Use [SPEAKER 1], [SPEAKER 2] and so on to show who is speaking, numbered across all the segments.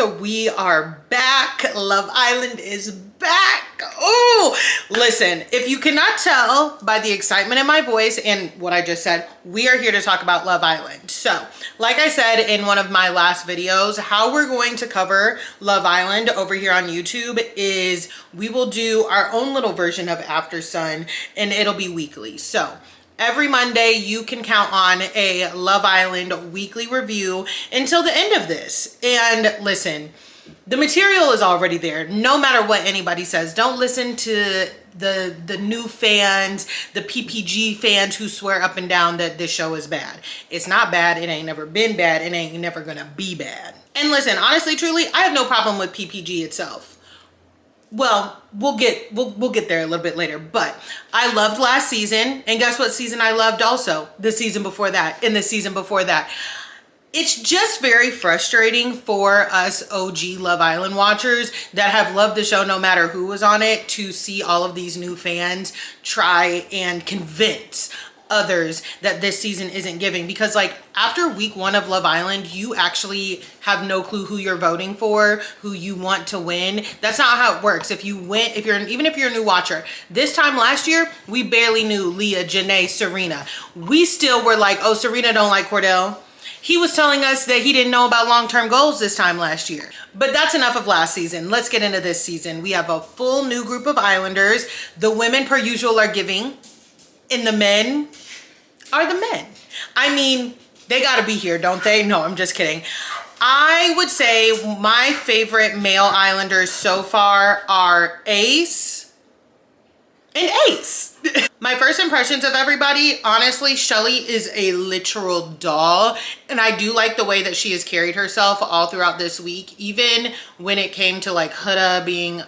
[SPEAKER 1] We are back. Love Island is back. Oh, listen, if you cannot tell by the excitement in my voice and what I just said, we are here to talk about Love Island. So, like I said in one of my last videos, how we're going to cover Love Island over here on YouTube is we will do our own little version of After Sun, and it'll be weekly. So, every Monday, you can count on a Love Island weekly review until the end of this. And listen, the material is already there. No matter what anybody says, don't listen to the new fans, the PPG fans who swear up and down that this show is bad. It's not bad. It ain't never been bad. It ain't never gonna be bad. And listen, honestly, truly, I have no problem with PPG itself. Well, we'll get there a little bit later, but I loved last season, and guess what season I loved also? The season before that, and the season before that. It's just very frustrating for us OG Love Island watchers that have loved the show no matter who was on it to see all of these new fans try and convince others that this season isn't giving, because like after week 1 of Love Island, you actually have no clue who you're voting for, who you want to win. That's not how it works. If you win, even if you're a new watcher, this time last year, we barely knew Leah, Janae, Serena. We still were like, oh, Serena don't like Cordell. He was telling us that he didn't know about long-term goals this time last year. But that's enough of last season. Let's get into this season. We have a full new group of Islanders. The women, per usual, are giving. And the men are the men. I mean, they gotta be here, don't they? No, I'm just kidding. I would say my favorite male Islanders so far are Ace and Ace. My first impressions of everybody, honestly, Shelly is a literal doll, and I do like the way that she has carried herself all throughout this week, even when it came to like Huda being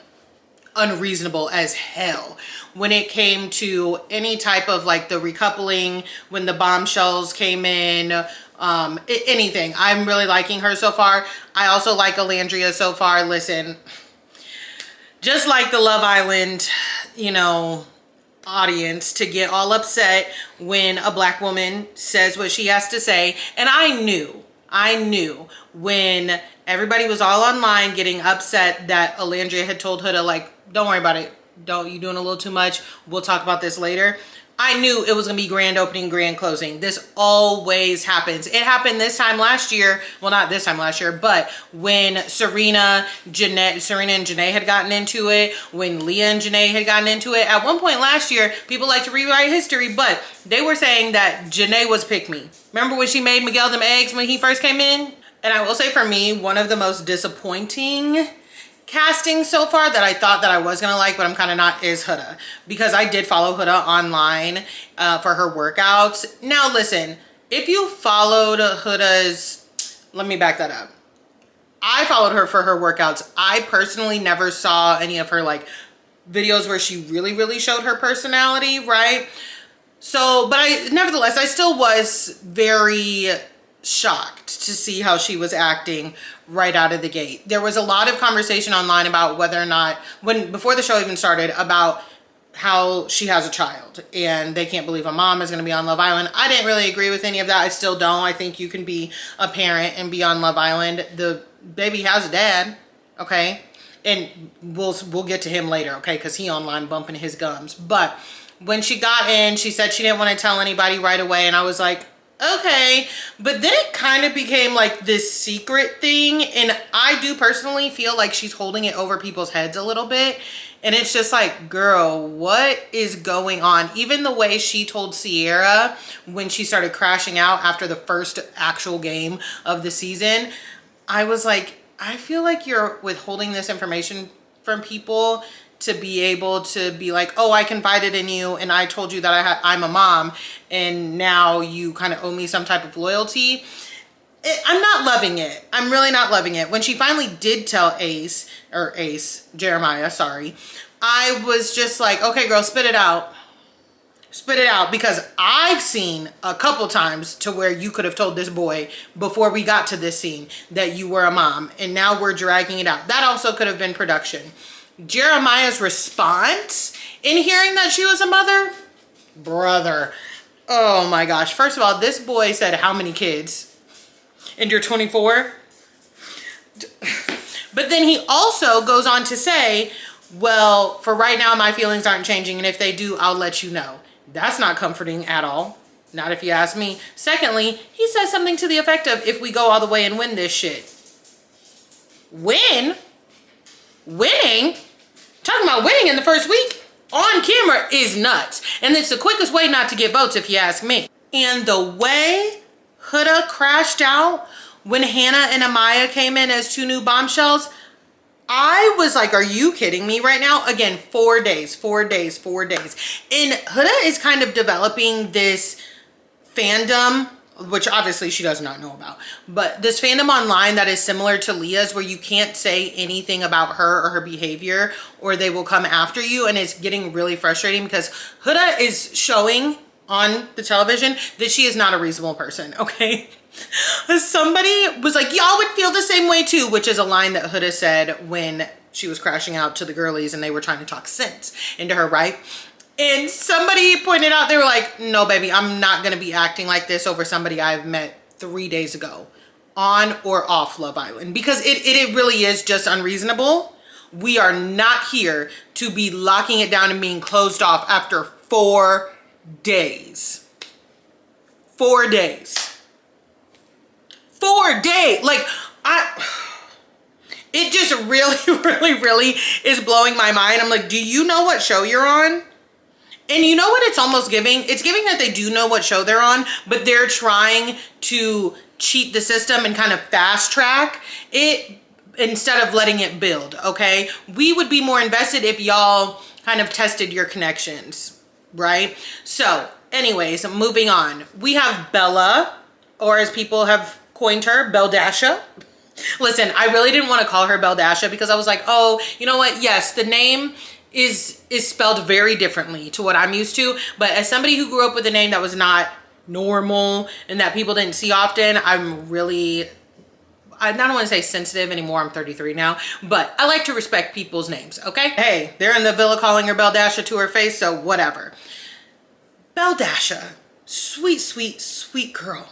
[SPEAKER 1] unreasonable as hell. When it came to any type of like the recoupling, when the bombshells came in, anything. I'm really liking her so far. I also like Alandria so far. Listen, just like the Love Island, you know, audience to get all upset when a black woman says what she has to say. And I knew when everybody was all online getting upset that Alandria had told Huda, like, don't worry about it. You doing a little too much. We'll talk about this later. I knew it was going to be grand opening, grand closing. This always happens. It happened this time last year. Well, not this time last year, but when Serena and Janae had gotten into it, when Leah and Janae had gotten into it. At one point last year, people like to rewrite history, but they were saying that Janae was pick me. Remember when she made Miguel them eggs when he first came in? And I will say for me, one of the most disappointing casting so far that I thought that I was gonna like, but I'm kind of not, is Huda, because I did follow Huda online for her workouts. Now listen, if you followed Huda's, let me back that up. I followed her for her workouts. I personally never saw any of her like videos where she really showed her personality, right? So, but nevertheless, I still was very shocked to see how she was acting right out of the gate. There was a lot of conversation online about whether or not, before the show even started, about how she has a child and they can't believe a mom is going to be on Love Island. I didn't really agree with any of that. I still don't. I think you can be a parent and be on Love Island. The baby has a dad, okay? And we'll get to him later, okay? Because he online bumping his gums. But when she got in, she said she didn't want to tell anybody right away, and I was like, okay. But then it kind of became like this secret thing, and I do personally feel like she's holding it over people's heads a little bit, and it's just like, girl, what is going on? Even the way she told Sierra when she started crashing out after the first actual game of the season, I was like, I feel like you're withholding this information from people to be able to be like, oh, I confided in you and I told you that I'm a mom and now you kind of owe me some type of loyalty. I'm not loving it. I'm really not loving it. When she finally did tell Jeremiah, sorry, I was just like, okay, girl, spit it out. Spit it out, because I've seen a couple times to where you could have told this boy before we got to this scene that you were a mom, and now we're dragging it out. That also could have been production. Jeremiah's response in hearing that she was a mother, brother, oh my gosh. First of all, this boy said, how many kids? And you're 24? But then he also goes on to say, well, for right now, my feelings aren't changing. And if they do, I'll let you know. That's not comforting at all. Not if you ask me. Secondly, he says something to the effect of, if we go all the way and win this shit. Win? Winning? Talking about winning in the first week on camera is nuts. And it's the quickest way not to get votes if you ask me. And the way Huda crashed out when Hannah and Amaya came in as two new bombshells, I was like, are you kidding me right now? Again, 4 days, 4 days, 4 days. And Huda is kind of developing this fandom, which obviously she does not know about, but this fandom online that is similar to Leah's, where you can't say anything about her or her behavior or they will come after you. And it's getting really frustrating because Huda is showing on the television that she is not a reasonable person, okay? Somebody was like, y'all would feel the same way too, which is a line that Huda said when she was crashing out to the girlies and they were trying to talk sense into her, right? And somebody pointed out, they were like, no, baby, I'm not gonna be acting like this over somebody I've met 3 days ago on or off Love Island, because it really is just unreasonable. We are not here to be locking it down and being closed off after 4 days. 4 days. 4 days. Like, it just really is blowing my mind. I'm like, do you know what show you're on? And you know what it's almost giving? It's giving that they do know what show they're on, but they're trying to cheat the system and kind of fast track it instead of letting it build, okay? We would be more invested if y'all kind of tested your connections, right? So anyways, moving on. We have Bella, or as people have coined her, Beldasha. Listen, I really didn't want to call her Beldasha because I was like, oh, you know what? Yes, the name is spelled very differently to what I'm used to. But as somebody who grew up with a name that was not normal and that people didn't see often, I don't want to say sensitive anymore. I'm 33 now, but I like to respect people's names, okay? Hey, they're in the villa calling her Beldasha to her face, so whatever. Beldasha, sweet, sweet, sweet girl.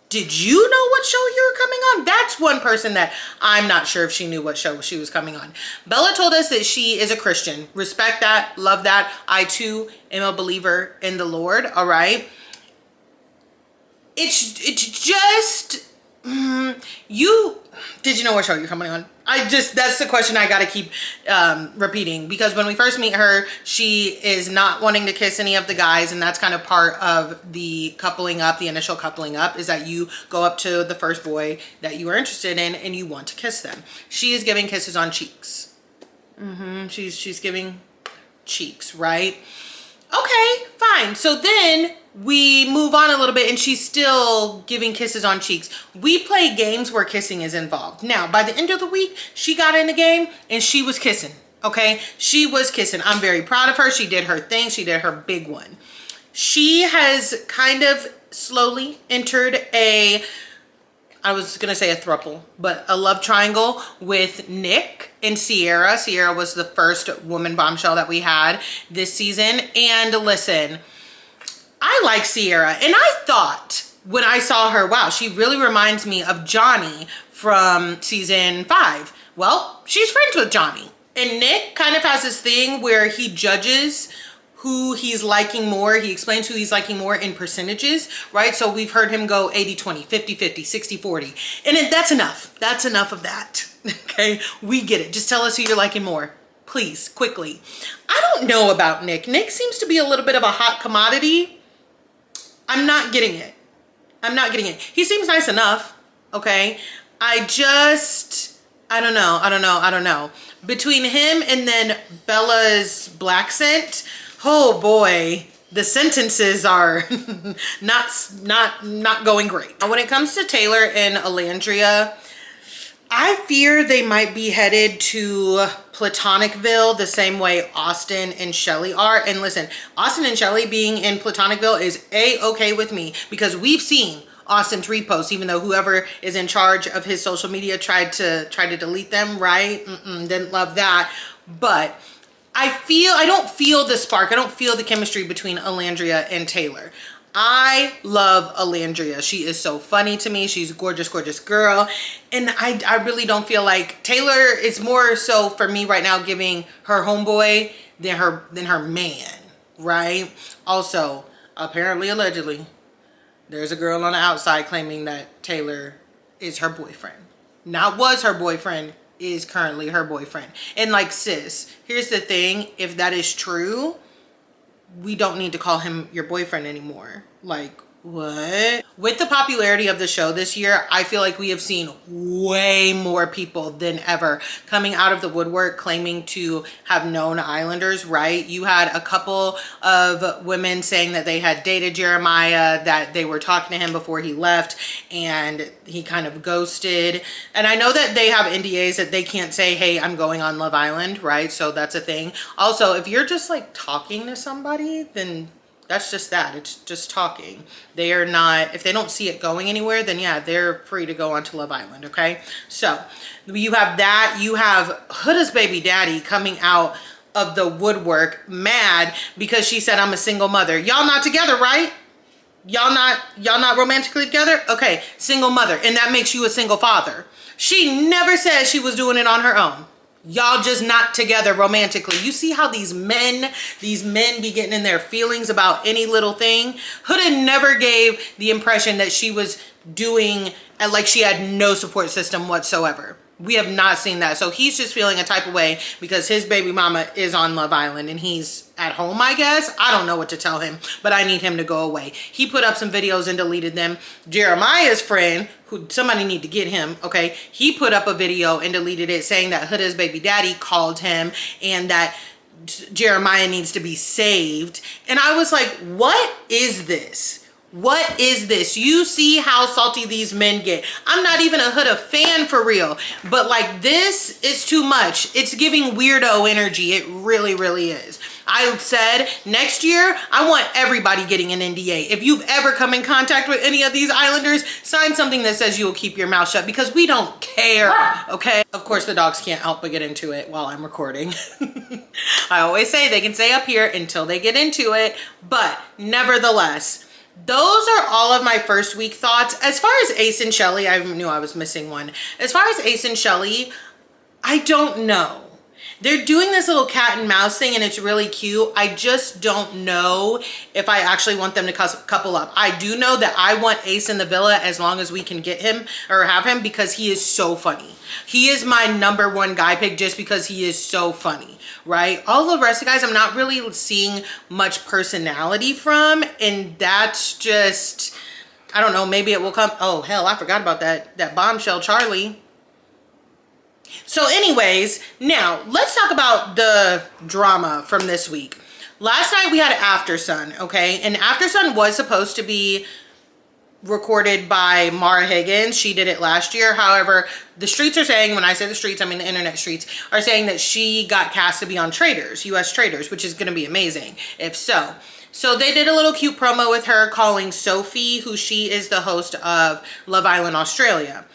[SPEAKER 1] Did you know what show you were coming on? That's one person that I'm not sure if she knew what show she was coming on. Bella told us that she is a Christian. Respect that, love that. I too am a believer in the Lord, all right? It's just, did you know what show you're coming on? That's the question I gotta keep repeating, because when we first meet her, she is not wanting to kiss any of the guys, and that's kind of part of the coupling up, the initial coupling up, is that you go up to the first boy that you are interested in and you want to kiss them. She is giving kisses on cheeks. She's giving cheeks, right? Okay, fine. So then we move on a little bit and she's still giving kisses on cheeks. We play games where kissing is involved. Now, by the end of the week, she got in the game and she was kissing, okay? She was kissing. I'm very proud of her. She did her thing. She did her big one. She has kind of slowly entered I was gonna say a throuple, but a love triangle with Nick and Sierra. Sierra was the first woman bombshell that we had this season. And listen, I like Sierra, and I thought when I saw her, wow, she really reminds me of Johnny from season 5. Well, she's friends with Johnny. And Nick kind of has this thing where he judges who he's liking more. He explains who he's liking more in percentages, right? So we've heard him go 80-20, 50-50, 60-40. And that's enough. That's enough of that, okay? We get it. Just tell us who you're liking more, please, quickly. I don't know about Nick. Nick seems to be a little bit of a hot commodity. I'm not getting it. I'm not getting it. He seems nice enough, okay? I don't know. Between him and then Bella's black scent, oh boy, the sentences are not going great. When it comes to Taylor and Alandria, I fear they might be headed to Platonicville the same way Austin and Shelly are. And listen, Austin and Shelly being in Platonicville is A-okay with me, because we've seen Austin's reposts, even though whoever is in charge of his social media tried to delete them, right? Didn't love that. But I don't feel the spark. I don't feel the chemistry between Alandria and Taylor. I love Alandria. She is so funny to me. She's a gorgeous, gorgeous girl. And I really don't feel like Taylor is more so for me right now giving her homeboy than her man, right? Also, apparently, allegedly, there's a girl on the outside claiming that Taylor is her boyfriend. Not was her boyfriend, is currently her boyfriend. And like, sis, here's the thing. If that is true, we don't need to call him your boyfriend anymore. Like, what? With the popularity of the show this year, I feel like we have seen way more people than ever coming out of the woodwork claiming to have known Islanders, right? You had a couple of women saying that they had dated Jeremiah, that they were talking to him before he left, and he kind of ghosted. And I know that they have NDAs that they can't say, hey, I'm going on Love Island, right? So that's a thing. Also, if you're just like talking to somebody, then that's just that. It's just talking. They are not, if they don't see it going anywhere, then yeah, they're free to go on to Love Island, okay? So you have that. You have Huda's baby daddy coming out of the woodwork mad because she said, I'm a single mother. Y'all not together, right? Y'all not romantically together? Okay, single mother. And that makes you a single father. She never said she was doing it on her own. Y'all just not together romantically. You see how these men be getting in their feelings about any little thing? Huda never gave the impression that she was doing like she had no support system whatsoever. We have not seen that. So he's just feeling a type of way because his baby mama is on Love Island and he's at home, I guess. I don't know what to tell him, but I need him to go away. He put up some videos and deleted them. Jeremiah's friend, who somebody need to get him, okay? He put up a video and deleted it saying that Huda's baby daddy called him and that Jeremiah needs to be saved. And I was like, what is this? What is this? You see how salty these men get. I'm not even a Huda fan for real, but like this is too much. It's giving weirdo energy. It really, really is. I said next year, I want everybody getting an NDA. If you've ever come in contact with any of these Islanders, sign something that says you will keep your mouth shut because we don't care, okay? Of course, the dogs can't help but get into it while I'm recording. I always say they can stay up here until they get into it, but nevertheless, those are all of my first week thoughts. As far as Ace and Shelly, I knew I was missing one. As far as Ace and Shelly, I don't know. They're doing this little cat and mouse thing and it's really cute. I just don't know if I actually want them to couple up. I do know that I want Ace in the villa as long as we can get him or have him because he is so funny. He is my #1 guy pick just because he is so funny, right? All the rest of the guys, I'm not really seeing much personality from, and that's just, I don't know, maybe it will come. Oh, hell, I forgot about that bombshell Charlie. So anyways, now let's talk about the drama from this week. Last night we had After Sun, okay? And After Sun was supposed to be recorded by Mara Higgins. She did it last year. However, the streets are saying, when I say the streets, I mean the internet streets, are saying that she got cast to be on Traitors, US Traitors, which is going to be amazing if so. So they did a little cute promo with her calling Sophie, who she is the host of Love Island Australia.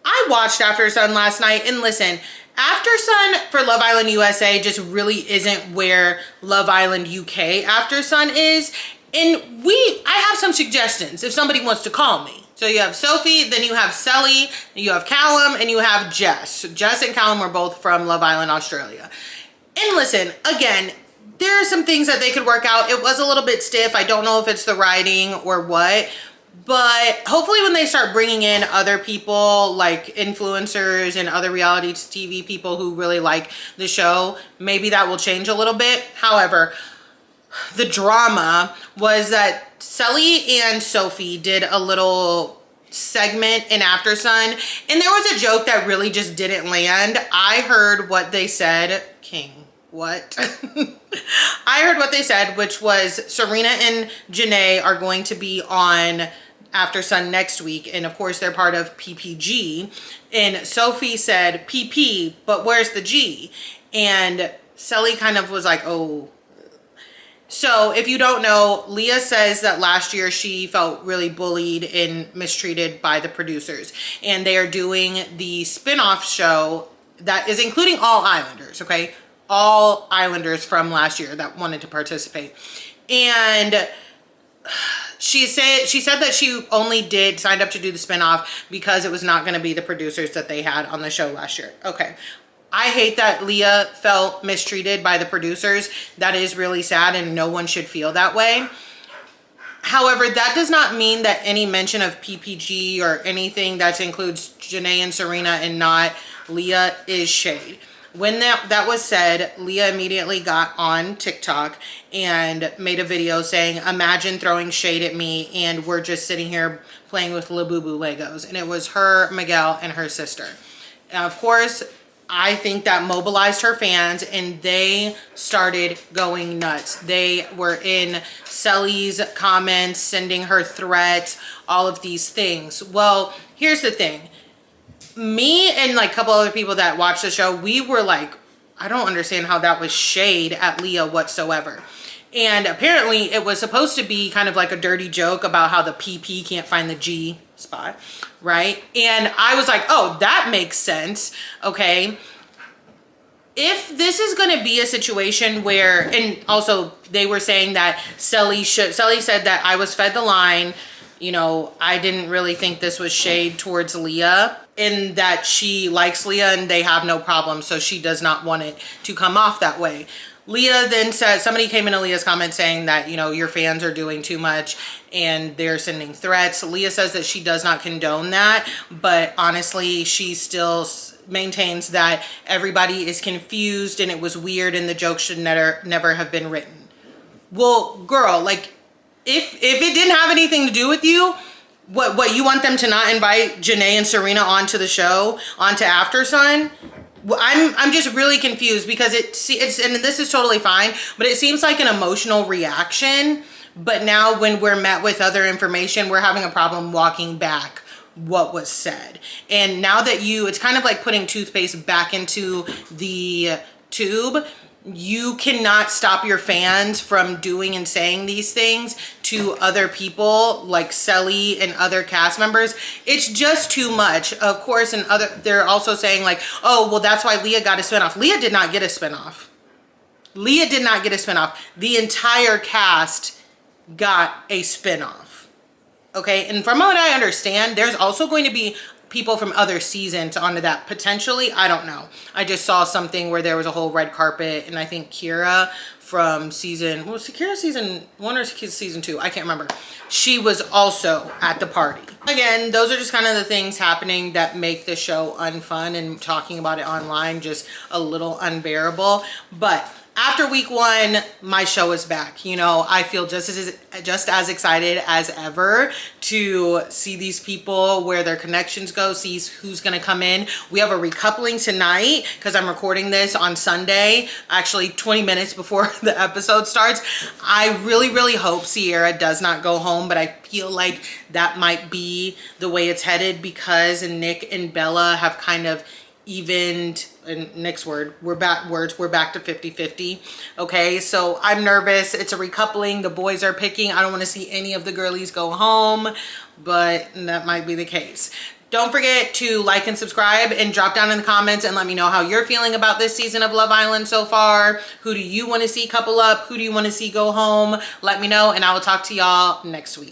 [SPEAKER 1] I watched After Sun last night, and listen, After Sun for Love Island USA just really isn't where Love Island UK After Sun is. And I have some suggestions if somebody wants to call me. So you have Sophie, then you have Celly, you have Callum, and you have Jess. Jess and Callum are both from Love Island Australia. And listen, again, there are some things that they could work out. It was a little bit stiff. I don't know if it's the writing or what. But hopefully when they start bringing in other people like influencers and other reality TV people who really like the show, maybe that will change a little bit. However, the drama was that Celly and Sophie did a little segment in After Sun, and there was a joke that really just didn't land. I heard what they said. King. What? I heard what they said, which was Serena and Janae are going to be on After Sun next week. And of course, they're part of PPG. And Sophie said, PP, but where's the G? And Celly kind of was like, oh. So if you don't know, Leah says that last year she felt really bullied and mistreated by the producers. And they are doing the spin-off show that is including all Islanders, okay? All Islanders from last year that wanted to participate. And She said that she only signed up to do the spinoff because it was not going to be the producers that they had on the show last year. Okay. I hate that Leah felt mistreated by the producers. That is really sad, and no one should feel that way. However, that does not mean that any mention of PPG or anything that includes Janae and Serena and not Leah is shade. When that was said, Leah immediately got on TikTok and made a video saying, imagine throwing shade at me and we're just sitting here playing with Labubu Legos. And it was her, Miguel, and her sister. And of course, I think that mobilized her fans and they started going nuts. They were in Celly's comments, sending her threats, all of these things. Well, here's the thing. Me and like a couple other people that watched the show, we were like, I don't understand how that was shade at Leah whatsoever. And apparently it was supposed to be kind of like a dirty joke about how the PP can't find the G spot, right? And I was like, oh, that makes sense. Okay. If this is going to be a situation where, and also they were saying that Celly said that I was fed the line. You know, I didn't really think this was shade towards Leah, in that she likes Leah and they have no problem. So she does not want it to come off that way. Leah then said, somebody came into Leah's comment saying that, you know, your fans are doing too much and they're sending threats. Leah says that she does not condone that, but honestly, she still maintains that everybody is confused and it was weird and the joke should never have been written. Well, girl, like, if it didn't have anything to do with you, what you want them to not invite Janae and Serena onto the show, onto After Sun? I'm just really confused because it's and this is totally fine, but it seems like an emotional reaction. But now when we're met with other information, we're having a problem walking back what was said. And now that it's kind of like putting toothpaste back into the tube. You cannot stop your fans from doing and saying these things to other people like Celly and other cast members. It's just too much. Of course, and they're also saying like, oh, well, that's why Leah got a spinoff. Leah did not get a spinoff. Leah did not get a spinoff. The entire cast got a spinoff. Okay, and from what I understand, there's also going to be people from other seasons onto that potentially. I don't know. I just saw something where there was a whole red carpet, and I think Kira from season 1 or season 2, I can't remember. She was also at the party. Again, those are just kind of the things happening that make the show unfun, and talking about it online just a little unbearable. But after week 1, my show is back. You know, I feel just as excited as ever to see these people, where their connections go, see who's going to come in. We have a recoupling tonight because I'm recording this on Sunday, actually 20 minutes before the episode starts. I really, really hope Sierra does not go home, but I feel like that might be the way it's headed because Nick and Bella have kind of evened, and Nick's word, we're back to 50-50. Okay, so I'm nervous. It's a recoupling. The boys are picking. I don't want to see any of the girlies go home, but that might be the case. Don't forget to like and subscribe and drop down in the comments and let me know how you're feeling about this season of Love Island so far. Who do you want to see couple up? Who do you want to see go home? Let me know, and I will talk to y'all next week.